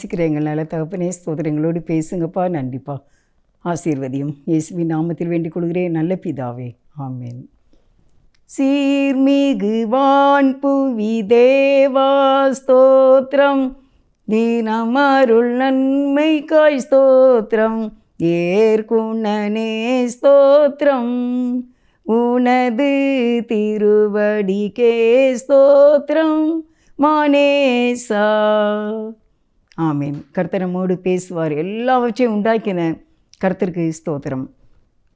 நேசிக்கிற எங்கள் நல்ல தகப்பனே, ஸ்தோத்திரங்களோடு பேசுங்கப்பா. நன்றிப்பா. ஆசீர்வதியும் இயேசுவின் நாமத்தில் வேண்டிக் கொள்கிறேன் நல்ல பிதாவே, ஆமென். சீர்மிகு வான்புவி தேவா ஸ்தோத்திரம், தினமருள் நன்மைக்காய் ஸ்தோத்திரம், ஏற்குணனே ஸ்தோத்திரம், உனது திருவடிக்கே ஸ்தோத்திரம் மானேசா. ஆமீன். கர்த்தர் நம்மோடு பேசுவார். எல்லாவற்றையும் உண்டாக்கின கர்த்தருக்கு ஸ்தோத்திரம்.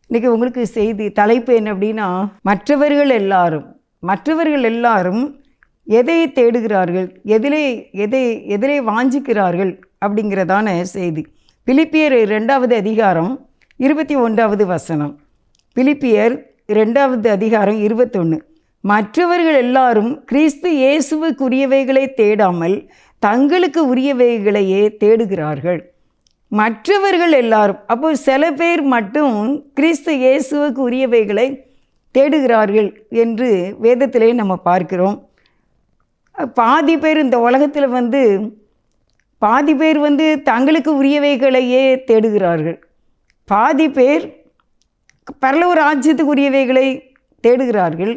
இன்றைக்கி உங்களுக்கு செய்தி தலைப்பு என்ன அப்படின்னா, மற்றவர்கள் எல்லாரும் எதை தேடுகிறார்கள், எதிலே வாஞ்சிக்கிறார்கள் அப்படிங்கிறதான செய்தி. பிலிப்பியர் 2வது அதிகாரம் 21வது வசனம். பிலிப்பியர் 2வது அதிகாரம் 21. மற்றவர்கள் எல்லாரும் கிறிஸ்து இயேசுவுக்குரியவைகளை தேடாமல் தங்களுக்கு உரியவைகளையே தேடுகிறார்கள். மற்றவர்கள் எல்லாரும், அப்போ சில பேர் மட்டும் கிறிஸ்து இயேசுவுக்கு உரியவைகளை தேடுகிறார்கள் என்று வேதத்திலே நம்ம பார்க்கிறோம். பாதி பேர் இந்த உலகத்தில் பாதி பேர் தங்களுக்கு உரியவைகளையே தேடுகிறார்கள். பாதி பேர் பரலோக ராஜ்யத்துக்கு உரியவைகளை தேடுகிறார்கள்.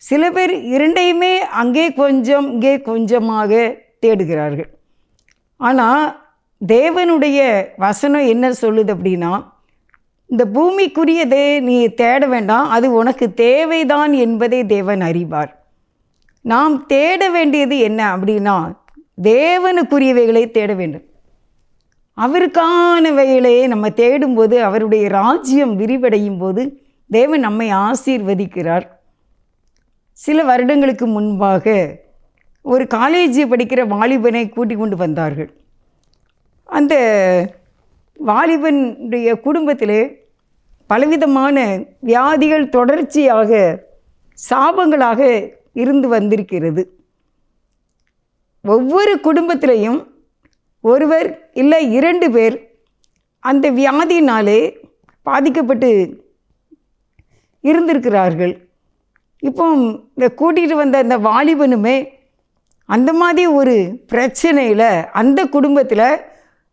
சில பேர் இரண்டையுமே அங்கே கொஞ்சம் இங்கே கொஞ்சமாக தேடுகிறார்கள். ஆனால் தேவனுடைய வசனம் என்ன சொல்லுது அப்படின்னா, இந்த பூமிக்குரியதே நீ தேட வேண்டாம், அது உனக்கு தேவைதான் என்பதை தேவன் அறிவார். நாம் தேட வேண்டியது என்ன அப்படின்னா, தேவனுக்குரியவைகளை தேட வேண்டும். அவருக்கானவைகளையே நம்ம தேடும்போது, அவருடைய ராஜ்யம் விரிவடையும் போது தேவன் நம்மை ஆசீர்வதிக்கிறார். சில வருடங்களுக்கு முன்பாக ஒரு காலேஜ் படிக்கிற வாலிபனை கூட்டி கொண்டு வந்தார்கள். அந்த வாலிபனுடைய குடும்பத்திலே பலவிதமான வியாதிகள் தொடர்ச்சியாக சாபங்களாக இருந்து வந்திருக்கிறது. ஒவ்வொரு குடும்பத்திலையும் ஒருவர் இல்லை 2 பேர் அந்த வியாதியினாலே பாதிக்கப்பட்டு இருந்திருக்கிறார்கள். இப்போ இந்த கூட்டிகிட்டு வந்த அந்த வாலிபனுமே அந்த மாதிரி ஒரு பிரச்சனையில் அந்த குடும்பத்தில்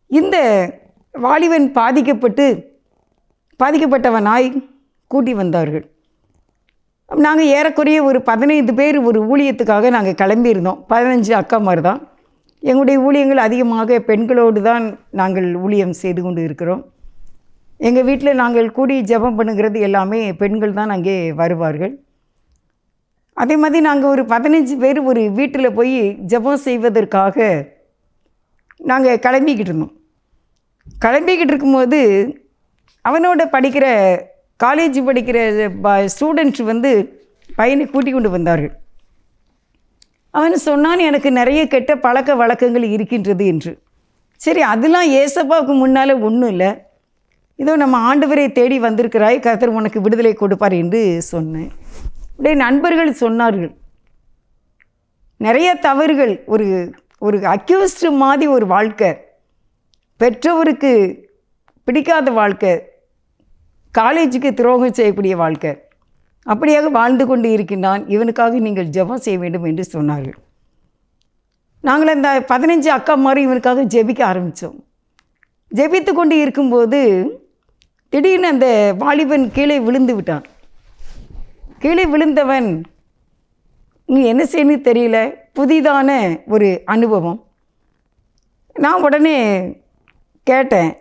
இந்த வாலிபன் பாதிக்கப்பட்டவனாய் கூட்டி வந்தார்கள். நாங்கள் ஏறக்குறைய ஒரு 15 பேர் ஒரு ஊழியத்துக்காக நாங்கள் கிளம்பியிருந்தோம். 15 அக்காமார் தான். எங்களுடைய ஊழியங்கள் அதிகமாக பெண்களோடு தான் நாங்கள் ஊழியம் செய்து கொண்டு இருக்கிறோம். எங்கள் வீட்டில் நாங்கள் கூடி ஜெபம் பண்ணுகிறது எல்லாமே பெண்கள் தான் அங்கே வருவார்கள். அதே மாதிரி நாங்கள் ஒரு 15 பேர் ஒரு வீட்டில் போய் ஜெபம் செய்வதற்காக நாங்கள் கிளம்பிக்கிட்டு இருக்கும்போது அவனோட காலேஜ் படிக்கிற ஸ்டூடெண்ட்ஸ் பையனை கூட்டி கொண்டு வந்தார்கள். அவன் சொன்னான், எனக்கு நிறைய கெட்ட பழக்க வழக்கங்கள் இருக்கின்றது என்று. சரி, அதெல்லாம் ஏசப்பாவுக்கு முன்னால் ஒன்றும் இல்லை, இதோ நம்ம ஆண்டவரை தேடி வந்திருக்கிறாய், கர்த்தர் உனக்கு விடுதலை கொடுப்பார் என்று சொன்னேன். உடைய நண்பர்கள் சொன்னார்கள், நிறைய தவறுகள், ஒரு அக்யூஸ்டு மாதிரி ஒரு வாழ்க்கை, பெற்றோருக்கு பிடிக்காத வாழ்க்கை, காலேஜுக்கு துரோகம் செய்யக்கூடிய வாழ்க்கை, அப்படியாக வாழ்ந்து கொண்டு இருக்கின்றான், இவனுக்காக நீங்கள் ஜெபம் செய்ய வேண்டும் என்று சொன்னார்கள். நாங்கள் அந்த 15 அக்காமாரும் இவனுக்காக ஜெபிக்க ஆரம்பித்தோம். ஜெபித்து கொண்டு இருக்கும்போது திடீர்னு அந்த வாலிபன் கீழே விழுந்து விட்டான். கீழே விழுந்தவன் நீ என்ன செய்யணும்னு தெரியல, புதிதான ஒரு அனுபவம். நான் உடனே கேட்டேன்,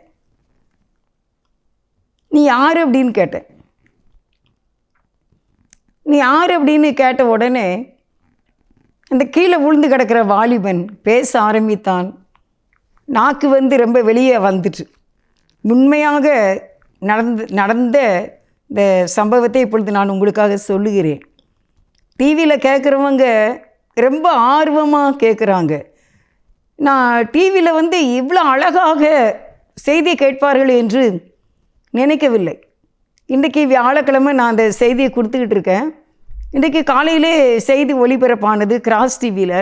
நீ யார் அப்படின்னு கேட்டேன். நீ யார் அப்படின்னு கேட்ட உடனே அந்த கீழே விழுந்து கிடக்கிற வாலிபன் பேச ஆரம்பித்தான். நாக்கு ரொம்ப வெளியே வந்துட்டு உண்மையாக நடந்த இந்த சம்பவத்தை இப்பொழுது நான் உங்களுக்காக சொல்லுகிறேன். டிவியில் கேட்குறவங்க ரொம்ப ஆர்வமாக கேட்குறாங்க. நான் டிவியில் இவ்வளோ அழகாக செய்தியை கேட்பார்கள் என்று நினைக்கவில்லை. இன்றைக்கி வியாழக்கிழமை நான் அந்த செய்தியை கொடுத்துக்கிட்டு இருக்கேன். இன்றைக்கி காலையிலே செய்தி ஒளிபரப்பானது கிராஸ் டிவியில்.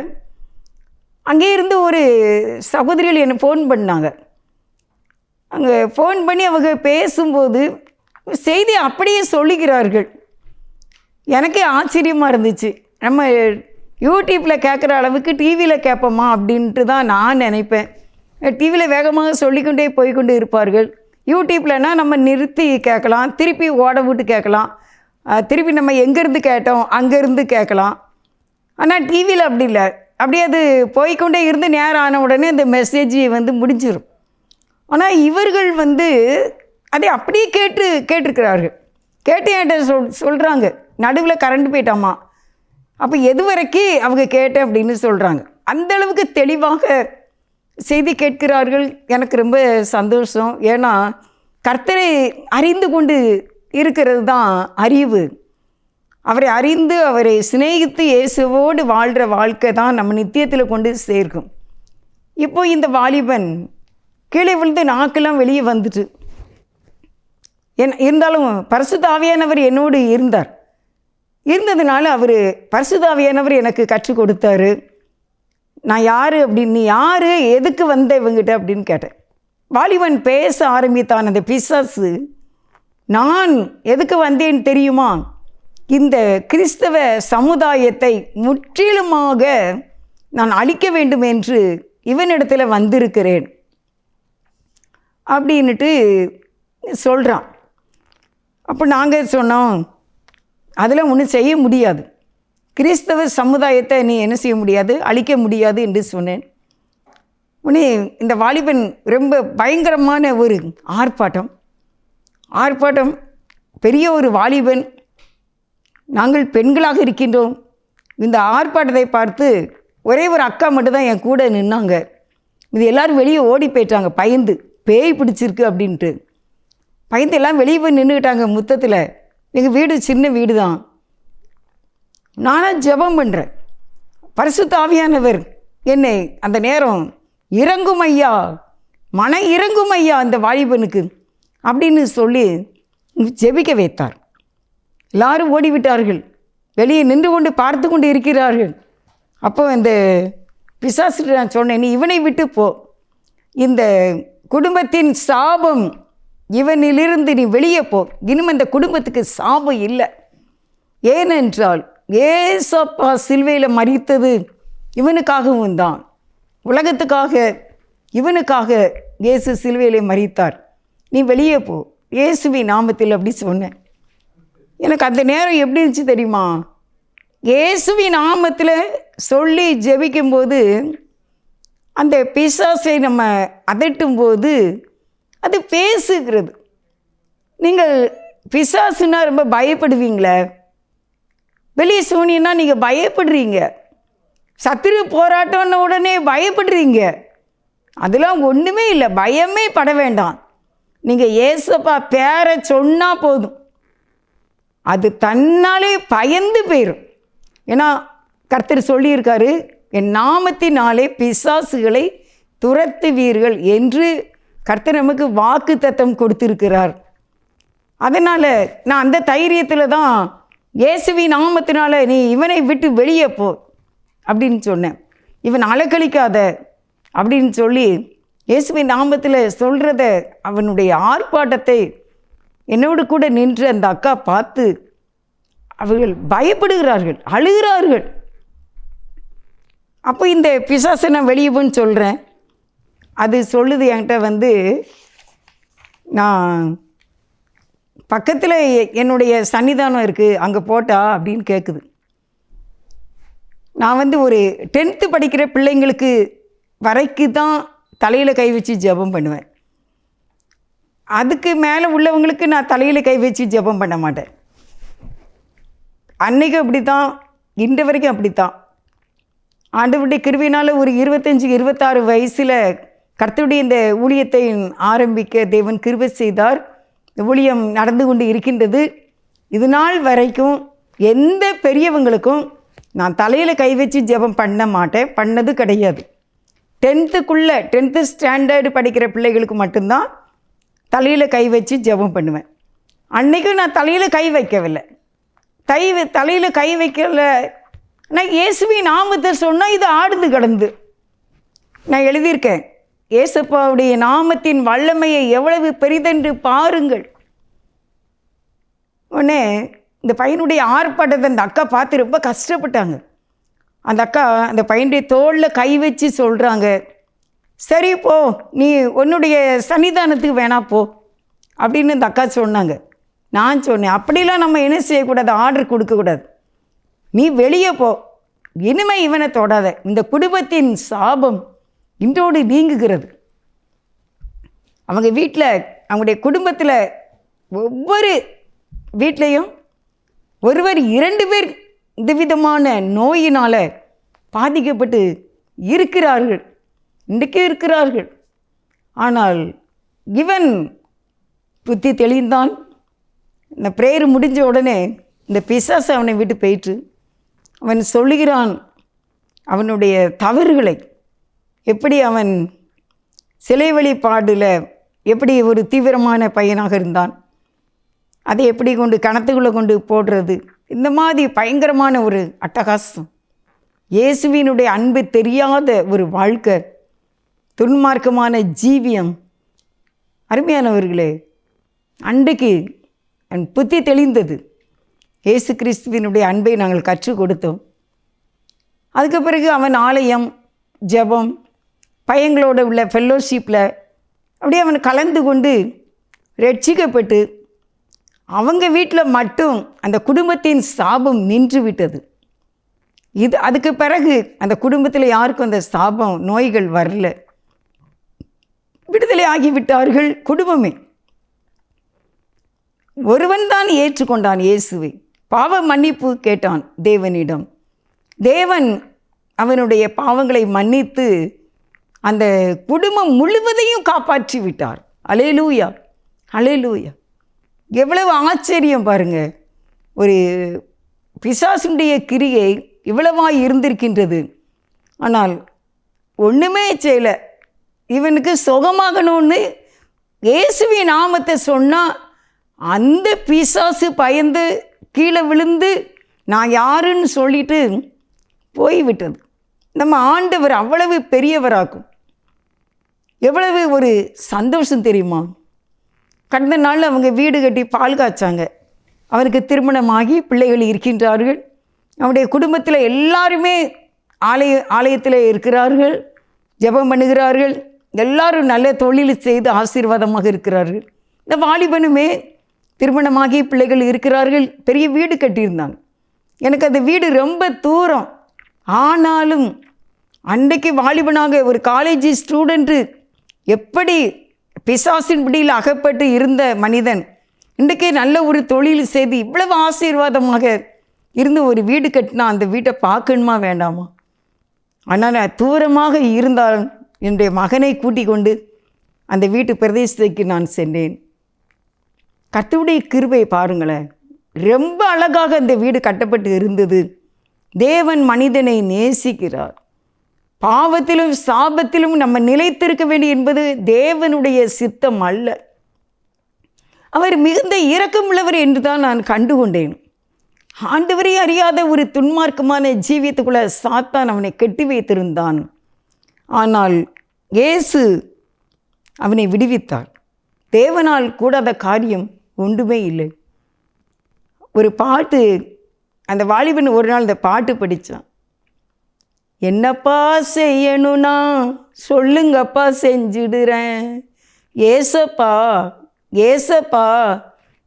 அங்கே இருந்து ஒரு சகோதரிகள் என்னை ஃபோன் பண்ணாங்க. அங்கே ஃபோன் பண்ணி அவங்க பேசும்போது செய்தி அப்படியே சொல்லுகிறார்கள். எனக்கே ஆச்சரியமாக இருந்துச்சு. நம்ம யூடியூப்பில் கேட்குற அளவுக்கு டிவியில் கேட்போமா அப்படின்ட்டு தான் நான் நினைப்பேன். டிவியில் வேகமாக சொல்லிக்கொண்டே போய்கொண்டு இருப்பார்கள். யூடியூப்லனா நம்ம நிறுத்தி கேட்கலாம், திருப்பி ஓட விட்டு கேட்கலாம், திருப்பி நம்ம எங்கேருந்து கேட்டோம் அங்கேருந்து கேட்கலாம். ஆனால் டிவியில் அப்படி இல்லை. அப்படியே அது போய்கொண்டே இருந்து நேரம் ஆன உடனே அந்த மெசேஜ் வந்து முடிஞ்சிடும். ஆனால் இவர்கள் வந்து அதை அப்படியே கேட்டிருக்கிறார்கள். கேட்டு என்கிட்ட சொல்கிறாங்க, நடுவில் கரண்ட் போயிட்டாமா, அப்போ எது வரைக்கும் அவங்க கேட்டேன் அப்படின்னு சொல்கிறாங்க. அந்தளவுக்கு தெளிவாக செய்தி கேட்கிறார்கள். எனக்கு ரொம்ப சந்தோஷம். ஏன்னா கர்த்தரை அறிந்து கொண்டு இருக்கிறது தான் அறிவு. அவரை அறிந்து அவரை சிநேகித்து இயேசுவோடு வாழ்கிற வாழ்க்கை தான் நம்ம நித்தியத்தில் கொண்டு சேர்க்கும். இப்போ இந்த வாலிபன் கீழே விழுந்து நாக்கெல்லாம் வெளியே வந்துட்டு, இருந்தாலும் பரிசுத்த ஆவியானவர் என்னோடு இருந்ததுனால அவர் பரிசுத்த ஆவியானவர் எனக்கு கற்றுக் கொடுத்தாரு. நான் யார் அப்படின்னு, நீ யார், எதுக்கு வந்த இவங்கிட்ட அப்படின்னு கேட்டேன். வாலிபன் பேச ஆரம்பித்தான். அந்த பிசாசு, நான் எதுக்கு வந்தேன் தெரியுமா, இந்த கிறிஸ்தவ சமுதாயத்தை முற்றிலுமாக நான் அழிக்க வேண்டும் என்று இவனிடத்தில் வந்திருக்கிறேன் அப்படின்ட்டு சொல்கிறான். அப்போ நாங்கள் சொன்னோம், அதில் ஒன்றும் செய்ய முடியாது, கிறிஸ்தவ சமுதாயத்தை நீ என்ன செய்ய முடியாது, அழிக்க முடியாது என்று சொன்னேன். உடனே இந்த வாலிபன் ரொம்ப பயங்கரமான ஒரு ஆர்ப்பாட்டம், பெரிய ஒரு வாலிபன், நாங்கள் பெண்களாக இருக்கின்றோம். இந்த ஆர்ப்பாட்டத்தை பார்த்து ஒரே ஒரு அக்கா மட்டும்தான் என் கூட நின்னாங்க. இது எல்லோரும் வெளியே ஓடி போயிட்டாங்க, பயந்து, பேய் பிடிச்சிருக்கு அப்படின்ட்டு பயந்து எல்லாம் வெளியே போய் நின்றுக்கிட்டாங்க. முத்தத்தில் எங்கள் வீடு சின்ன வீடு தான். நானும் ஜெபம் பண்ணுறேன். பரிசுத்த ஆவியானவர் என்னை அந்த நேரம் இறங்கும் ஐயா, இறங்கும் ஐயா அந்த வாலிபனுக்கு அப்படின்னு சொல்லி ஜெபிக்க வைத்தார். எல்லாரும் ஓடிவிட்டார்கள், வெளியே நின்று கொண்டு பார்த்து கொண்டு இருக்கிறார்கள். அப்போ இந்த பிசாசுட்டு நான் சொன்னேன், நீ இவனை விட்டு போ, இந்த குடும்பத்தின் சாபம் இவனிலிருந்து நீ வெளியே போ, இனிமே இந்த குடும்பத்துக்கு சாபம் இல்லை. ஏனென்றால் ஏசப்பா சிலுவையில் மரித்தது இவனுக்காகவும் தான், உலகத்துக்காக இவனுக்காக இயேசு சிலுவையிலே மரித்தார், நீ வெளியே போ இயேசுவின் நாமத்தில் அப்படி சொன்னேன். எனக்கு அந்த நேரம் எப்படி இருந்துச்சு தெரியுமா, இயேசுவின் நாமத்தில் சொல்லி ஜெபிக்கும்போது அந்த பிசாசை நம்ம அதட்டும்போது அது பேசுகிறது. நீங்கள் பிசாசுன்னா ரொம்ப பயப்படுவீங்களே, வெளியே சூனியன்னா நீங்கள் பயப்படுறீங்க, சத்துரு போராட்டம்னு உடனே பயப்படுறீங்க. அதெல்லாம் ஒன்றுமே இல்லை, பயமே பட வேண்டாம். நீங்கள் ஏசப்பா பேரை சொன்னால் போதும், அது தன்னாலே பயந்து போயிடும். ஏன்னா கர்த்தர் சொல்லியிருக்காரு, என் நாமத்தினாலே பிசாசுகளை துரத்துவீர்கள் என்று கர்த்தர் நமக்கு வாக்கு தத்தம் கொடுத்திருக்கிறார். அதனால் நான் அந்த தைரியத்தில் தான் இயேசுவின் நாமத்தினால நீ இவனை விட்டு வெளியே போ அப்படின்னு சொன்னேன். இவன் அலக்கழிக்காத அப்படின்னு சொல்லி இயேசுவின் நாமத்தில் சொல்கிறத, அவனுடைய ஆர்ப்பாட்டத்தை என்னோடு கூட நின்று அந்த அக்கா பார்த்து அவர்கள் பயப்படுகிறார்கள், அழுகிறார்கள். அப்போ இந்த பிசாசை நான் வெளியே போன்னு சொல்கிறேன். அது சொல்லுது என்கிட்ட வந்து, நான் பக்கத்தில் என்னுடைய சன்னிதானம் இருக்குது அங்கே போட்டா அப்படின்னு கேட்குது. நான் வந்து ஒரு 10th படிக்கிற பிள்ளைங்களுக்கு வரைக்கும் தான் தலையில் கை வச்சு ஜெபம் பண்ணுவேன். அதுக்கு மேலே உள்ளவங்களுக்கு நான் தலையில் கை வச்சு ஜெபம் பண்ண மாட்டேன். அன்றைக்கும் அப்படி தான், இன்று வரைக்கும் அப்படி தான். ஆண்டவருடைய கிருபையினால் ஒரு 25-26 வயசில் கர்த்தருடைய இந்த ஊழியத்தை ஆரம்பிக்க தேவன் கிருபை செய்தார். ஊழியம் நடந்து கொண்டு இருக்கின்றது. இது நாள் வரைக்கும் எந்த பெரியவங்களுக்கும் நான் தலையில் கை வச்சு ஜெபம் பண்ண மாட்டேன், பண்ணது கிடையாது. 10th ஸ்டாண்டர்டு படிக்கிற பிள்ளைகளுக்கு மட்டும்தான் தலையில் கை வச்சு ஜெபம் பண்ணுவேன். அன்றைக்கும் நான் தலையில் கை வைக்கவில்லை, தலையில் கை வைக்கல. நான் இயேசுவின் நாமத்தை சொன்னால் இது ஆடுது கடந்து. நான் எழுதியிருக்கேன், இயேசப்பாவுடைய நாமத்தின் வல்லமையை எவ்வளவு பெரிதென்று பாருங்கள். உடனே இந்த பையனுடைய ஆர்ப்பாட்டத்தை அந்த அக்கா பார்த்து ரொம்ப கஷ்டப்பட்டாங்க. அந்த அக்கா அந்த பையனுடைய தோளில் கை வச்சு சொல்கிறாங்க, சரி போ, நீ உன்னுடைய சன்னிதானத்துக்கு வேணா போ அப்படின்னு இந்த அக்கா சொன்னாங்க. நான் சொன்னேன், அப்படிலாம் நம்ம என்ன செய்யக்கூடாது, ஆர்டர் கொடுக்கக்கூடாது. நீ வெளியே போ, இனிமே இவனை தொடாத, இந்த குடும்பத்தின் சாபம் இன்றோடு நீங்குகிறது. அவங்க வீட்டில், அவங்களுடைய குடும்பத்தில் ஒவ்வொரு வீட்லேயும் ஒருவர் 2 பேர் இந்த விதமான நோயினால் பாதிக்கப்பட்டு இருக்கிறார்கள், இன்றைக்கே இருக்கிறார்கள். ஆனால் இவன் புத்தி தெளிந்தான். இந்த பிரேயர் முடிஞ்ச உடனே இந்த பிசாசு அவனை விட்டு போயிட்டு அவன் சொல்லுகிறான் அவனுடைய தவறுகளை, எப்படி அவன் சிலை வழிபாடில் எப்படி ஒரு தீவிரமான பையனாக இருந்தான், அதை எப்படி கொண்டு கணத்துக்குள்ளே கொண்டு போடுறது, இந்த மாதிரி பயங்கரமான ஒரு அட்டகாசம், இயேசுவினுடைய அன்பு தெரியாத ஒரு வாழ்க்கை, துன்மார்க்கமான ஜீவியம். அருமையானவர்களே, அன்றைக்கு என் புத்தி தெளிந்தது. இயேசு கிறிஸ்துவினுடைய அன்பை நாங்கள் கற்றுக் கொடுத்தோம். அதுக்கு பிறகு அவன் ஆலயம், ஜெபம், பையங்களோட உள்ள ஃபெல்லோஷிப்பில் அப்படியே அவன் கலந்து கொண்டு ரட்சிக்கப்பட்டு அவங்க வீட்டில் மட்டும் அந்த குடும்பத்தின் சாபம் நின்று விட்டது. அதுக்கு பிறகு அந்த குடும்பத்தில் யாருக்கும் அந்த சாபம் நோய்கள் வரல, விடுதலை ஆகிவிட்டார்கள் குடும்பமே. ஒருவன் தான் ஏற்றுக்கொண்டான் இயேசுவை, பாவ மன்னிப்பு கேட்டான் தேவனிடம். தேவன் அவனுடைய பாவங்களை மன்னித்து அந்த குடும்பம் முழுவதையும் காப்பாற்றி விட்டார். அல்லேலூயா, அல்லேலூயா. எவ்வளவு ஆச்சரியம் பாருங்க, ஒரு பிசாசுடைய கிரியை இவ்வளவாய் இருந்திருக்கின்றது. ஆனால் ஒன்றுமே செய்யலை. இவனுக்கு சுகமாகணும்னு இயேசுவின் நாமத்தை சொன்னால் அந்த பிசாசு பயந்து கீழே விழுந்து நான் யாருன்னு சொல்லிட்டு போய்விட்டது. நம்ம ஆண்டவர் அவ்வளவு பெரியவராக்கும். எவ்வளவு ஒரு சந்தோஷம் தெரியுமா? கடந்த நாள் அவங்க வீடு கட்டி பால் காய்ச்சாங்க. அவருக்கு திருமணமாகி பிள்ளைகள் இருக்கின்றார்கள். அவருடைய குடும்பத்தில் எல்லாருமே ஆலயத்தில் இருக்கிறார்கள், ஜெபம் பண்ணுகிறார்கள், எல்லாரும் நல்ல தொழில் செய்து ஆசீர்வாதமாக இருக்கிறார்கள். இந்த வாலிபனுமே திருமணமாகி பிள்ளைகள் இருக்கிறார்கள், பெரிய வீடு கட்டியிருந்தாங்க. எனக்கு அந்த வீடு ரொம்ப தூரம். ஆனாலும் அன்றைக்கு வாலிபனாக ஒரு காலேஜ் ஸ்டூடெண்ட்டு எப்படி பிசாசின் பிடியில் அகப்பட்டு இருந்த மனிதன் இன்றைக்கே நல்ல ஒரு தொழில் செய்து இவ்வளவு ஆசீர்வாதமாக இருந்து ஒரு வீடு கட்டினா அந்த வீட்டை பார்க்கணுமா வேண்டாமா? ஆனால் தூரமாக இருந்தாலும் என்னுடைய மகனை கூட்டிக் கொண்டு அந்த வீட்டு பிரதேசத்துக்கு நான் சென்றேன். கர்த்தருடைய கிருபை பாருங்களேன், ரொம்ப அழகாக அந்த வீடு கட்டப்பட்டு இருந்தது. தேவன் மனிதனை நேசிக்கிறார். பாவத்திலும் சாபத்திலும் நம்ம நிலைத்திருக்க வேண்டும் என்பது தேவனுடைய சித்தம் அல்ல. அவர் மிகுந்த இரக்கமுள்ளவர் என்று தான் நான் கண்டுகொண்டேன். ஆண்டவரை அறியாத ஒரு துன்மார்க்கமான ஜீவியத்துக்குள்ள சாத்தான் அவனை கெட்டி வைத்திருந்தான். ஆனால் இயேசு அவனை விடுவித்தார். தேவனால் கூடாத காரியம் ஒன்றுமே இல்லை. ஒரு பாட்டு, அந்த வாலிபன் ஒரு நாள் இந்த பாட்டு படித்தான். என்னப்பா செய்யணும்னா சொல்லுங்கப்பா செஞ்சிடுறேன், ஏசப்பா ஏசப்பா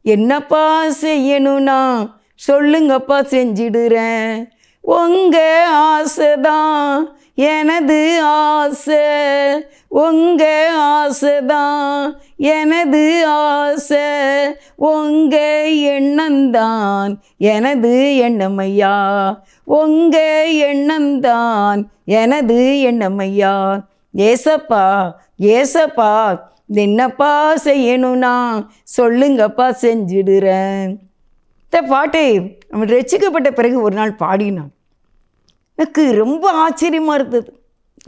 என்னப்பா செய்யணும்னா சொல்லுங்கப்பா செஞ்சிடுறேன், உங்கள் ஆசைதான் எனது ஆசை, உங்கள் ஆசைதான் எனது ஆசை, உங்கள் எண்ணந்தான் எனது எண்ணமையா, உங்கள் எண்ணந்தான் எனது எண்ணமையா, ஏசப்பா ஏசப்பா என்னப்பா செய்யணும்னா சொல்லுங்கப்பா செஞ்சிடுறேன். இந்த பாட்டை அவன் ரசிக்கப்பட்ட பிறகு ஒரு நாள் பாடினான். எனக்கு ரொம்ப ஆச்சரியமாக இருந்தது.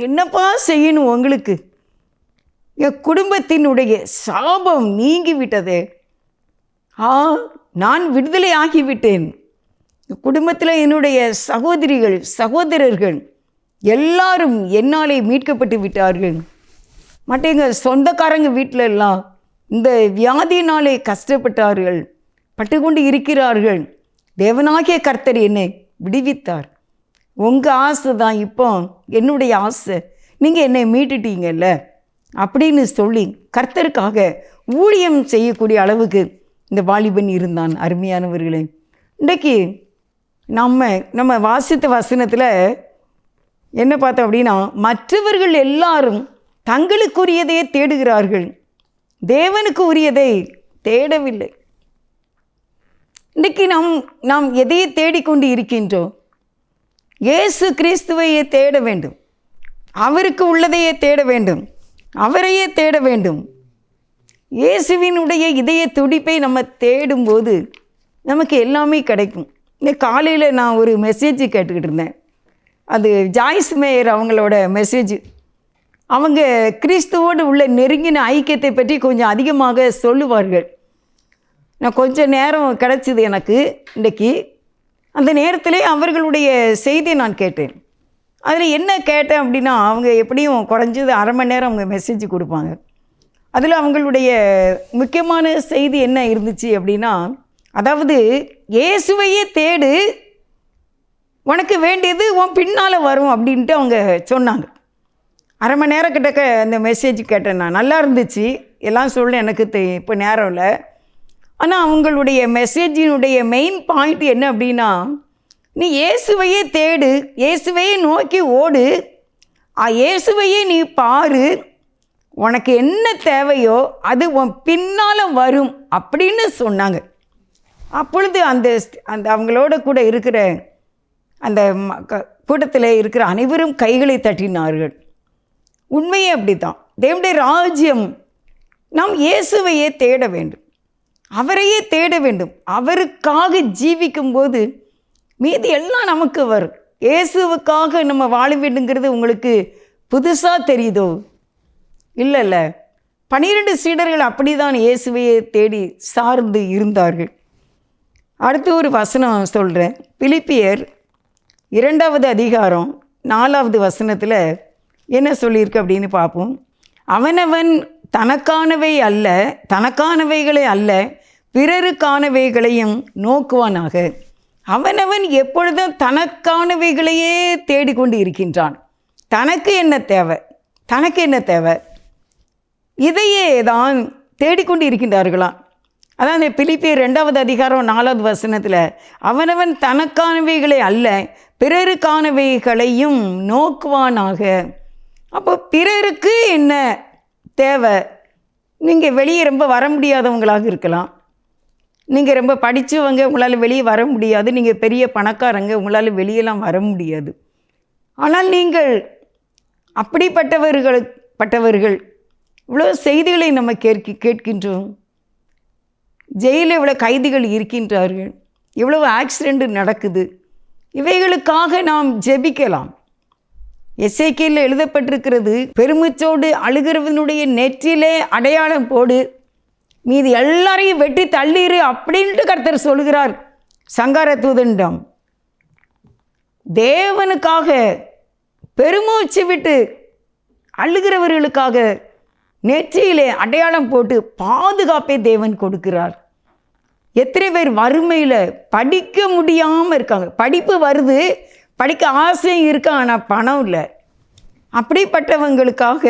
என்னப்பா செய்யணும் உங்களுக்கு? என் குடும்பத்தினுடைய சாபம் நீங்கிவிட்டதே. நான் விடுதலை ஆகிவிட்டேன். குடும்பத்தில் என்னுடைய சகோதரிகள் சகோதரர்கள் எல்லாரும் என்னாலே மீட்கப்பட்டு விட்டார்கள். மற்ற எங்கள் சொந்தக்காரங்க வீட்டில் எல்லாம் இந்த வியாதியினாலே கஷ்டப்பட்டார்கள், பட்டுக்கொண்டு இருக்கிறார்கள். தேவனாகிய கர்த்தர் என்னை விடுவித்தார். உங்கள் ஆசை தான் இப்போ என்னுடைய ஆசை. நீங்கள் என்னை மீட்டுட்டீங்கல்ல அப்படின்னு சொல்லி கர்த்தருக்காக ஊழியம் செய்யக்கூடிய அளவுக்கு இந்த வாலிபன் இருந்தான். அருமையானவர்களே, இன்றைக்கு நம்ம வாசித்த வசனத்தில் என்ன பார்த்தோம் அப்படின்னா, மற்றவர்கள் எல்லாரும் தங்களுக்குரியதையே தேடுகிறார்கள், தேவனுக்கு உரியதை தேடவில்லை. இன்றைக்கு நாம் எதையே தேடிக்கொண்டு இருக்கின்றோம்? இயேசு கிறிஸ்துவையே தேட வேண்டும், அவருக்கு உள்ளதையே தேட வேண்டும், அவரையே தேட வேண்டும். இயேசுவினுடைய இதய துடிப்பை நம்ம தேடும்போது நமக்கு எல்லாமே கிடைக்கும். இந்த காலையில் நான் ஒரு மெசேஜ் கேட்டுக்கிட்டு இருந்தேன். அது ஜாய்ஸ் மேயர் அவங்களோட மெசேஜ். அவங்க கிறிஸ்துவோடு உள்ள நெருங்கின ஐக்கியத்தை பற்றி கொஞ்சம் அதிகமாக சொல்லுவார்கள். நான் கொஞ்சம் நேரம் கிடச்சிது எனக்கு இன்றைக்கி. அந்த நேரத்திலே அவர்களுடைய செய்தியை நான் கேட்டேன். அதில் என்ன கேட்டேன் அப்படின்னா, அவங்க எப்படியும் குறைஞ்சது அரை மணி நேரம் அவங்க மெசேஜ் கொடுப்பாங்க. அதில் அவங்களுடைய முக்கியமான செய்தி என்ன இருந்துச்சு அப்படின்னா, அதாவது இயேசுவையே தேடு, உனக்கு வேண்டியது உன் பின்னால் வரும் அப்படின்ட்டு அவங்க சொன்னாங்க. அரை மணி நேரம் கிட்டக்க அந்த மெசேஜ் கேட்டேன் நான். நல்லா இருந்துச்சு, எல்லாம் சொல்ல எனக்கு இப்போ நேரம் இல்லை. ஆனால் அவங்களுடைய மெசேஜினுடைய மெயின் பாயிண்ட் என்ன அப்படின்னா, நீ இயேசுவையே தேடு, இயேசுவையே நோக்கி ஓடு, இயேசுவையே நீ பாரு, உனக்கு என்ன தேவையோ அது உன் பின்னால் வரும் அப்படின்னு சொன்னாங்க. அப்பொழுது அந்த அவங்களோட கூட இருக்கிற அந்த கூட்டத்தில் இருக்கிற அனைவரும் கைகளை தட்டினார்கள். உண்மையே அப்படி தான். தேவனுடைய ராஜ்யம் நாம் இயேசுவையே தேட வேண்டும், அவரையே தேட வேண்டும். அவருக்காக ஜீவிக்கும்போது மீதி எல்லாம் நமக்கு வரும். இயேசுவுக்காக நம்ம வாழ வேண்டுங்கிறது உங்களுக்கு புதுசாக தெரியுதோ? இல்லைல்ல. 12 சீடர்கள் அப்படி தான் இயேசுவையே தேடி சார்ந்து இருந்தார்கள். அடுத்து ஒரு வசனம் சொல்கிறேன். பிலிப்பியர் 2வது அதிகாரம் 4வது வசனத்தில் என்ன சொல்லியிருக்கு அப்படின்னு பார்ப்போம். அவனவன் தனக்கானவைகளை அல்ல பிறருக்கானவைகளையும் நோக்குவானாக. அவனவன் எப்பொழுதும் தனக்கானவைகளையே தேடிக்கொண்டு இருக்கின்றான். தனக்கு என்ன தேவை இதையே தான் தேடிக்கொண்டு இருக்கின்றார்களாம். அதான் இந்த பிலிப்பியர் 2வது அதிகாரம் 4வது வசனத்தில் அவனவன் தனக்கானவைகளை அல்ல பிறருக்கானவைகளையும் நோக்குவானாக. அப்போ பிறருக்கு என்ன தேவை? நீங்கள் வெளியே ரொம்ப வர முடியாதவங்களாக இருக்கலாம், நீங்கள் ரொம்ப படித்தவங்க, உங்களால் வெளியே வர முடியாது, நீங்கள் பெரிய பணக்காரங்க, உங்களால் வெளியெல்லாம் வர முடியாது. ஆனால் நீங்கள் அப்படிப்பட்டவர்கள் இவ்வளோ செய்திகளை நம்ம கேட்கின்றோம். ஜெயிலில் இவ்வளோ கைதிகள் இருக்கின்றார்கள், இவ்வளவு ஆக்சிடெண்ட் நடக்குது. இவைகளுக்காக நாம் ஜெபிக்கலாம். எசேக்கியேலில் எழுதப்பட்டிருக்கிறது, பெருமூச்சோடு அழுகிறவனுடைய நெற்றிலே அடையாளம் போடு, மீதி எல்லாரையும் வெட்டி தள்ளிடு அப்படின்ட்டு கர்த்தர் சொல்கிறார் சங்கார தூதனிடம். தேவனுக்காக பெருமூச்சு விட்டு அழுகிறவர்களுக்காக நெற்றியிலே அடையாளம் போட்டு பாதுகாப்பை தேவன் கொடுக்கிறார். எத்தனை பேர் வறுமையில் படிக்க முடியாமல் இருக்காங்க. படிப்பு வருது, படிக்க ஆசையும் இருக்கு, ஆனால் பணம் இல்லை. அப்படிப்பட்டவங்களுக்காக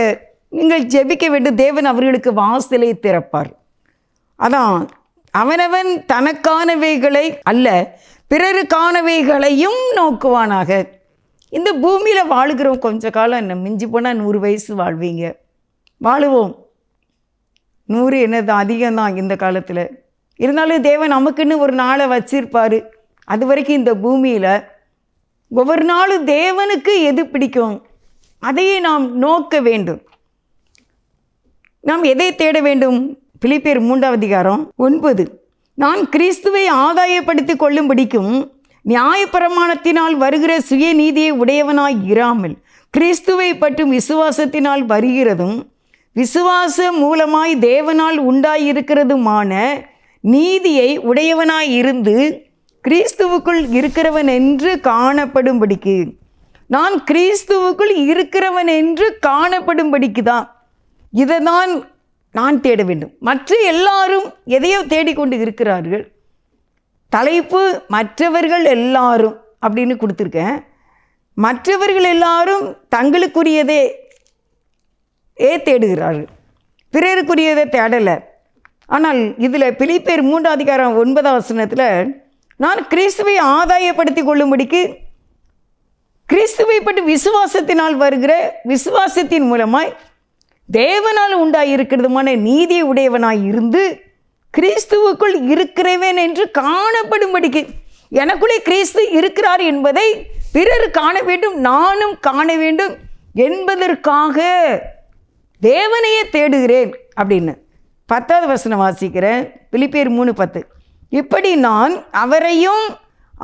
நீங்கள் ஜெபிக்க வேண்டும். தேவன் அவர்களுக்கு வாசலை திறப்பார். அதான் அவனவன் தனக்கானவைகளை அல்ல பிறருக்கானவைகளையும் நோக்குவானாக. இந்த பூமியில் வாழுகிறோம் கொஞ்ச காலம், என்ன மிஞ்சி போனால் 100 வயசு வாழ்வீங்க. வாழுவோம். 100 என்னது அதிகம்தான் இந்த காலத்தில். இருந்தாலும் தேவன் நமக்குன்னு ஒரு நாளை வச்சிருப்பார். அது வரைக்கும் இந்த பூமியில் ஒவ்வொரு நாளும் தேவனுக்கு எது பிடிக்கும் அதையே நாம் நோக்க வேண்டும். நாம் எதை தேட வேண்டும்? பிலிப்பியர் 3வது அதிகாரம் 9, நான் கிறிஸ்துவை ஆதாயப்படுத்தி கொள்ளும்படிக்கும் நியாயப்பிரமாணத்தினால் வருகிற சுயநீதியை உடையவனாய் இராமல் கிறிஸ்துவை பற்றும் விசுவாசத்தினால் வருகிறதும் விசுவாச மூலமாய் தேவனால் உண்டாயிருக்கிறதுமான நீதியை உடையவனாய் இருந்து கிறிஸ்துவுக்குள் இருக்கிறவன் என்று காணப்படும்படிக்கு. நான் கிறிஸ்துவுக்குள் இருக்கிறவன் என்று காணப்படும்படிக்கு தான். இதை தான் நான் தேட வேண்டும். மற்ற எல்லாரும் எதையோ தேடிக்கொண்டு இருக்கிறார்கள். தலைப்பு மற்றவர்கள் எல்லாரும் அப்படின்னு கொடுத்துருக்கேன். மற்றவர்கள் எல்லாரும் தங்களுக்குரியதே தேடுகிறார்கள், பிறருக்குரியதை தேடலை. ஆனால் இதில் பிலிப்பியர் 3:9 நான் கிறிஸ்துவை ஆதாயப்படுத்தி கொள்ளும்படிக்கு கிறிஸ்துவை பற்றி விசுவாசத்தினால் வருகிற விசுவாசத்தின் மூலமாய் தேவனால் உண்டாயிருக்கிறதுமான நீதியை உடையவனாய் இருந்து கிறிஸ்துவுக்குள் இருக்கிறவன் என்று காணப்படும்படிக்கு, எனக்குள்ளே கிறிஸ்து இருக்கிறார் என்பதை பிறர் காண வேண்டும், நானும் காண வேண்டும் என்பதற்காக தேவனையே தேடுகிறேன் அப்படின்னு 10வது வாசிக்கிறேன். பிலிப்பியர் 3:10. இப்படி நான் அவரையும்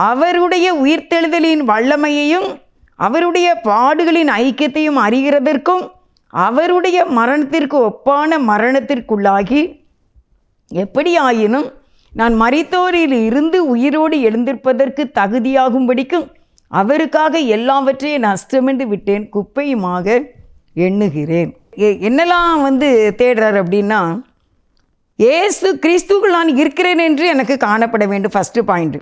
அவருடைய உயிர்த்தெழுதலின் வல்லமையையும் அவருடைய பாடுகளின் ஐக்கியத்தையும் அறிகிறதற்கும் அவருடைய மரணத்திற்கு ஒப்பான மரணத்திற்குள்ளாகி எப்படி ஆயினும் நான் மரித்தோரில் இருந்து உயிரோடு எழுந்திருப்பதற்கு தகுதியாகும்படிக்கும் அவருக்காக எல்லாவற்றையும் நஷ்டமென்று விட்டேன், குப்பையுமாக எண்ணுகிறேன். என்னெல்லாம் தேடுறார் அப்படின்னா, இயேசு கிறிஸ்துவுக்குள் நான் இருக்கிறேன் என்று எனக்கு காணப்பட வேண்டும், ஃபஸ்ட்டு பாயிண்ட்டு.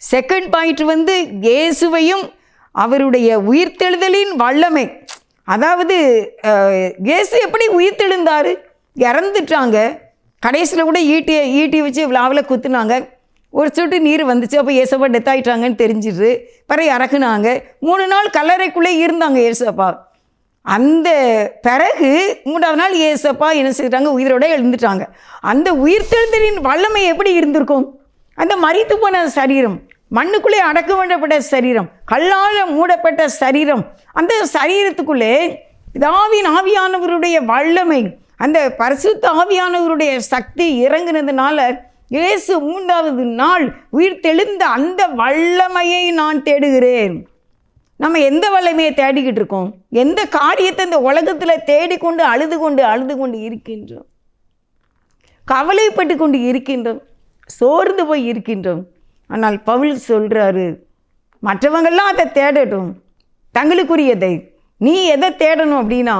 செகண்ட் பாயிண்ட் இயேசுவையும் அவருடைய உயிர்த்தெழுதலின் வல்லமை, அதாவது இயேசு எப்படி உயிர்த்தெழுந்தார், இறந்துட்டாங்க, கடைசியில் கூட ஈட்டி வச்சு விழாவில் குத்துனாங்க, ஒரு சொட்டு நீர் வந்துச்சு, அப்போ ஏசப்பா டெத் ஆகிட்டாங்கன்னு தெரிஞ்சிடுது, பிறகு இறக்குனாங்க, 3 நாள் கல்லறைக்குள்ளே இருந்தாங்க ஏசப்பா. அந்த பிறகு 3வது நாள் ஏசப்பா என்ன செய்கிறாங்க, உயிரோடு எழுந்துட்டாங்க. அந்த உயிர்த்தெழுதலின் வல்லமை எப்படி இருந்திருக்கும்? அந்த மரித்து போன சரீரம், மண்ணுக்குள்ளே அடக்க வேண்டப்பட்ட சரீரம், கல்லால் மூடப்பட்ட சரீரம், அந்த சரீரத்துக்குள்ளே ஆவியானவருடைய வல்லமை, அந்த பரிசுத்த ஆவியானவருடைய சக்தி இறங்குனதுனால இயேசு 3வது நாள் உயிர்த்தெழுந்த அந்த வல்லமையை நான் தேடுகிறேன். நம்ம எந்த வல்லமையை தேடிக்கிட்டு இருக்கோம்? எந்த காரியத்தை இந்த உலகத்தில் தேடிக்கொண்டு அழுது கொண்டு இருக்கின்றோம், கவலைப்பட்டு கொண்டு இருக்கின்றோம், சோர்ந்து போய் இருக்கின்றோம். ஆனால் பவுல் சொல்கிறாரு, மற்றவங்கள்லாம் அதை தேடட்டும், தங்களுக்குரியதை. நீ எதை தேடணும் அப்படின்னா,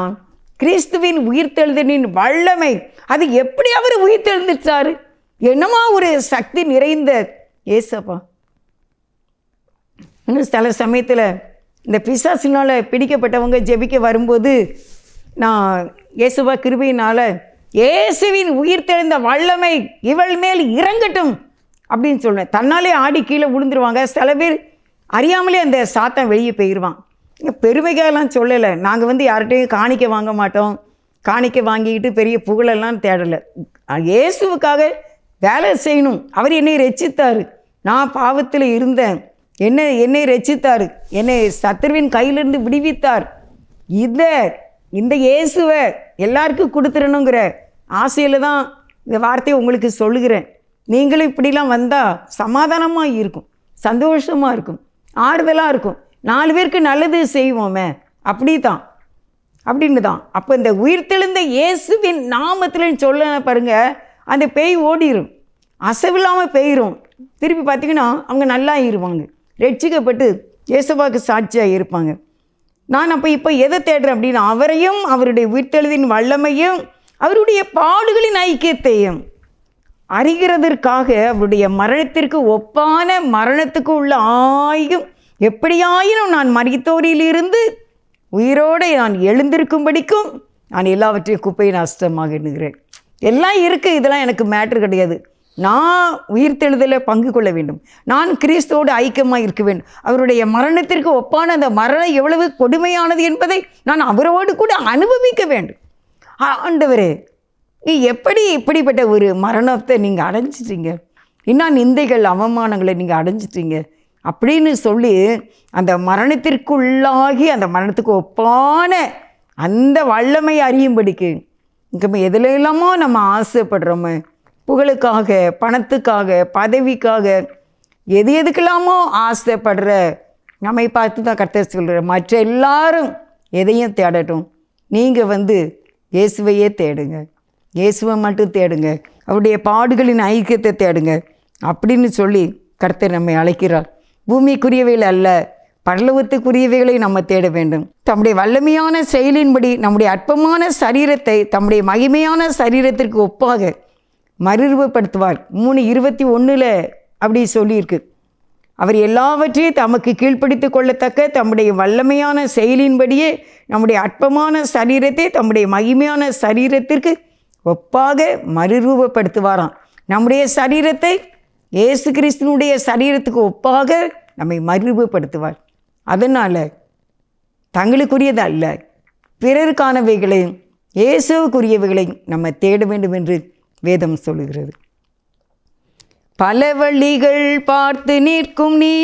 கிறிஸ்துவின் உயிர்த்தெழுதலின் வல்லமை. அது எப்படி அவர் உயிர்த்தெழுந்துச்சாரு? என்னமா ஒரு சக்தி நிறைந்த ஏசப்பா. இன்னும் சில சமயத்தில் இந்த பிசாசினால் பிடிக்கப்பட்டவங்க ஜெபிக்க வரும்போது, நான் இயேசுவா கிருபையினால் இயேசுவின் உயிர்த்தெழுந்த வல்லமை இவள் மேல் இறங்கட்டும் அப்படின்னு சொல்லுவேன். தன்னாலே ஆடி கீழே விழுந்துருவாங்க. சில பேர் அறியாமலே அந்த சாத்தம் வெளியே போயிடுவான். பெருமைக்காலாம் சொல்லலை, நாங்கள் யார்கிட்டையும் காணிக்க வாங்க மாட்டோம், காணிக்க வாங்கிக்கிட்டு பெரிய புகழெல்லாம் தேடலை. இயேசுவுக்காக வேலை செய்யணும். அவர் என்னை ரட்சித்தார், நான் பாவத்தில் இருந்தேன், என்னை ரட்சித்தார், என்னை சத்துருவின் கையிலிருந்து விடுவித்தார். இந்த இயேசுவை எல்லாருக்கும் கொடுத்துடணுங்கிற ஆசையில் தான் இந்த வார்த்தையை உங்களுக்கு சொல்லுகிறேன். நீங்களும் இப்படிலாம் வந்தால் சமாதானமாக இருக்கும், சந்தோஷமாக இருக்கும், ஆறுதலாக இருக்கும், 4 பேருக்கு நல்லது செய்வோமே, அப்படின்னு தான். அப்போ இந்த உயிர்த்தெழுந்த இயேசுவின் நாமத்தில் சொல்ல பாருங்கள், அந்த பேய் ஓடிடும், அசைவில்லாமல் போயிடும். திருப்பி பார்த்திங்கன்னா அவங்க நல்லா இருவாங்க, ரட்சிக்கப்பட்டு இயேசுவாக்கு சாட்சியாக இருப்பாங்க. நான் இப்போ எதை தேடுறேன் அப்படின்னா, அவரையும் அவருடைய உயிர்த்தெழுதின் வல்லமையும் அவருடைய பாடுகளின் ஐக்கியத்தையும் அறிகிறதற்காக அவருடைய மரணத்திற்கு ஒப்பான மரணத்துக்கு உள்ள ஆயும் எப்படியாயினும் நான் மரித்தோரிலிருந்து உயிரோடு நான் எழுந்திருக்கும்படிக்கும் நான் எல்லாவற்றையும் குப்பையை நஷ்டமாக எண்ணுகிறேன். எல்லாம் இருக்குது, இதெல்லாம் எனக்கு மேட்ரு கிடையாது. நான் உயிர்த்தெழுதலை பங்கு கொள்ள வேண்டும், நான் கிறிஸ்துவோடு ஐக்கியமாக இருக்க வேண்டும். அவருடைய மரணத்திற்கு ஒப்பான அந்த மரணம் எவ்வளவு கொடுமையானது என்பதை நான் அவரோடு கூட அனுபவிக்க வேண்டும். ஆண்டவரே, எப்படி இப்படிப்பட்ட ஒரு மரணத்தை நீங்கள் அடைஞ்சிட்டீங்க, இன்னும் நிந்தைகள் அவமானங்களை நீங்கள் அடைஞ்சிட்டீங்க அப்படின்னு சொல்லி அந்த மரணத்திற்குள்ளாகி அந்த மரணத்துக்கு ஒப்பான அந்த வல்லமை அறியும்படிக்கு இங்கே எதுலெல்லாமோ நம்ம ஆசைப்படுறோமே, புகழுக்காக, பணத்துக்காக, பதவிக்காக, எதுக்கெல்லாமோ ஆசைப்படுற நம்மை பார்த்து தான் கர்த்தர் சொல்கிற, மற்ற எல்லாரும் எதையும் தேடட்டும், நீங்கள் இயேசுவையே தேடுங்க, இயேசுவை மட்டும் தேடுங்க, அவருடைய பாடுகளின் ஐக்கியத்தை தேடுங்க அப்படின்னு சொல்லி கர்த்தர் நம்மை அழைக்கிறார். பூமிக்குரியவைகள் அல்ல, பரலோகத்துக்குரியவைகளை நம்ம தேட வேண்டும். தம்முடைய வல்லமையான செயலின்படி நம்முடைய அற்பமான சரீரத்தை தம்முடைய மகிமையான சரீரத்திற்கு ஒப்பாக மறுரூபப்படுத்துவார். 3:21 அப்படி சொல்லியிருக்கு. அவர் எல்லாவற்றையும் தமக்கு கீழ்ப்படுத்தி கொள்ளத்தக்க தம்முடைய வல்லமையான செயலின்படியே நம்முடைய அற்பமான சரீரத்தை தம்முடைய மகிமையான சரீரத்திற்கு ஒப்பாக மறுரூபப்படுத்துவாராம். நம்முடைய சரீரத்தை இயேசு கிறிஸ்துவனுடைய சரீரத்துக்கு ஒப்பாக நம்மை மறுரூபப்படுத்துவார். அதனால் தங்களுக்குரியது அல்ல, பிறருக்கானவைகளையும் இயேசுவுக்குரியவைகளையும் நம்ம தேட வேண்டும் என்று வேதம் சொல்லுகிறது. பல வழிகள் பார்த்து நிற்கும் நீ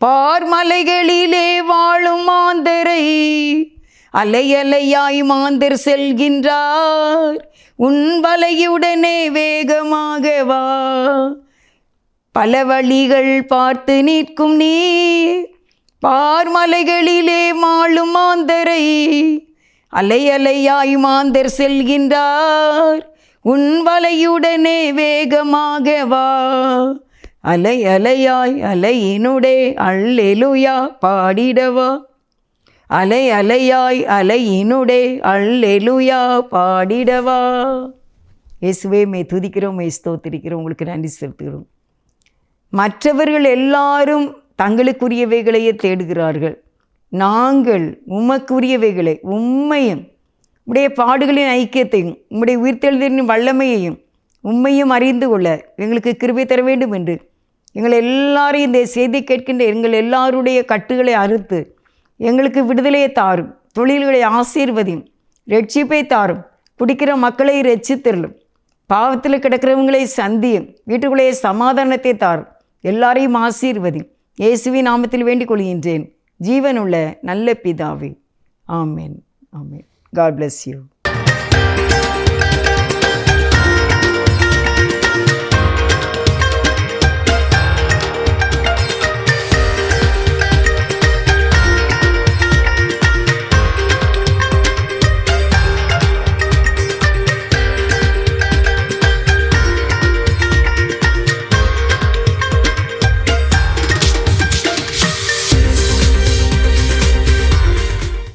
பார்மலைகளிலே வாழும் மாந்தரை, அலை அலையாய் மாந்தர் செல்கின்றார், உன் வலையுடனே வேகமாக வா. பல வழிகள் பார்த்து நிற்கும் நீ பார்மலைகளிலே வாழும் மாந்தரை, அலை அலையாய் மாந்தர் செல்கின்றார், உன் வலையுடனே வேகமாக வா. அலை அலையாய் அலையினுடே அல்லேலூயா பாடிடவா. அலை அலையாய் அலையினுடே அல்லேலூயா பாடிடவா. இயேசுவே மே துதிக்கிறோம், மே ஸ்தோத்திரிக்கிறோம், உங்களுக்கு நன்றி செலுத்துகிறோம். மற்றவர்கள் எல்லாரும் தங்களுக்குரியவைகளையே தேடுகிறார்கள். நாங்கள் உமக்குரியவைகளை, உம்மையும் உம்முடைய பாடுகளின் ஐக்கியத்தையும் உம்முடைய உயிர்த்தெழுதலின் வல்லமையையும் உம்மையும் அறிந்து கொள்ள எங்களுக்கு கிருபை தர வேண்டும் என்று எங்கள் எல்லாரையும் இந்த செய்தி கேட்கின்ற எங்கள் எல்லாருடைய கட்டுகளை அறுத்து எங்களுக்கு விடுதலையை தாரும், தொழில்களை ஆசீர்வதியும், ரட்சிப்பை தாரும், குடிக்கிற மக்களை ரட்சித்தருளும், பாவத்தில் கிடக்கிறவங்களை சந்தியும், வீட்டுக்குள்ளே சமாதானத்தை தாரும், எல்லாரையும் ஆசீர்வதியும். இயேசுவின் நாமத்தில் வேண்டிக் கொள்கின்றேன், ஜீவனுள்ள நல்ல பிதாவே. ஆமென், ஆமென். God bless you.